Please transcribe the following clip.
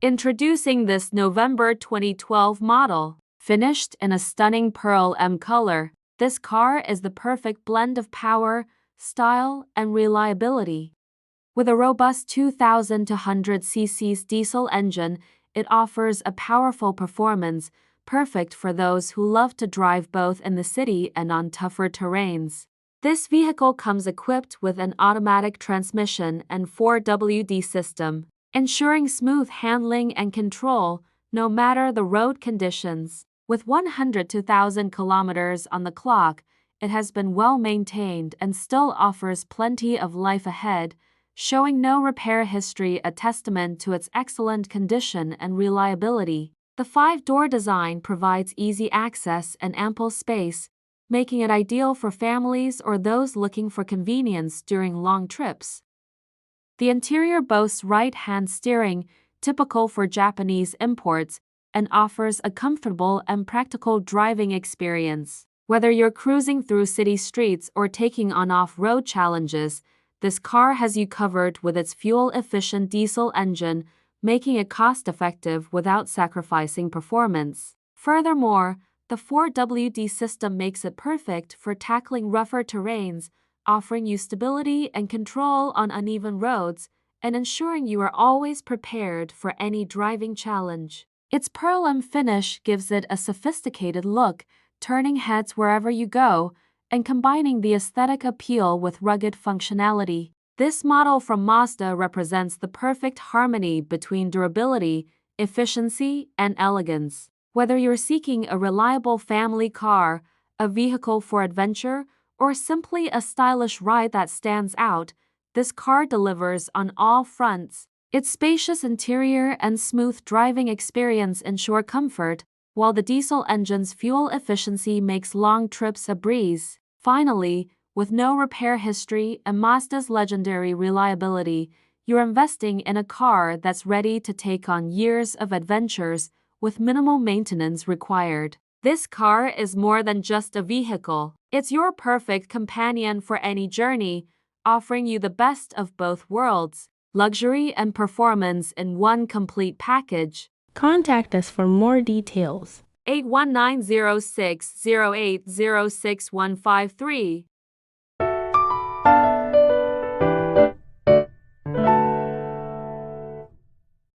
Introducing this November 2012 model. Finished in a stunning pearl M color, this car is the perfect blend of power, style, and reliability. With a robust 2,200 cc's diesel engine, it offers a powerful performance, perfect for those who love to drive both in the city and on tougher terrains. This vehicle comes equipped with an automatic transmission and 4WD system, ensuring smooth handling and control no matter the road conditions. With 102,000 kilometers on the clock, it has been well maintained and still offers plenty of life ahead, showing no repair history, a testament to its excellent condition and reliability. The 5-door design provides easy access and ample space, making it ideal for families or those looking for convenience during long trips. The interior boasts right-hand steering, typical for Japanese imports, and offers a comfortable and practical driving experience. Whether you're cruising through city streets or taking on off-road challenges, this car has you covered with its fuel-efficient diesel engine, making it cost-effective without sacrificing performance. Furthermore, the 4WD system makes it perfect for tackling rougher terrains, offering you stability and control on uneven roads, and ensuring you are always prepared for any driving challenge. Its pearl M finish gives it a sophisticated look, turning heads wherever you go, and combining the aesthetic appeal with rugged functionality. This model from Mazda represents the perfect harmony between durability, efficiency, and elegance. Whether you're seeking a reliable family car, a vehicle for adventure, or simply a stylish ride that stands out, this car delivers on all fronts. Its spacious interior and smooth driving experience ensure comfort, while the diesel engine's fuel efficiency makes long trips a breeze. Finally, with no repair history and Mazda's legendary reliability, you're investing in a car that's ready to take on years of adventures with minimal maintenance required. This car is more than just a vehicle. It's your perfect companion for any journey, offering you the best of both worlds, luxury and performance in one complete package. Contact us for more details. 8190608065153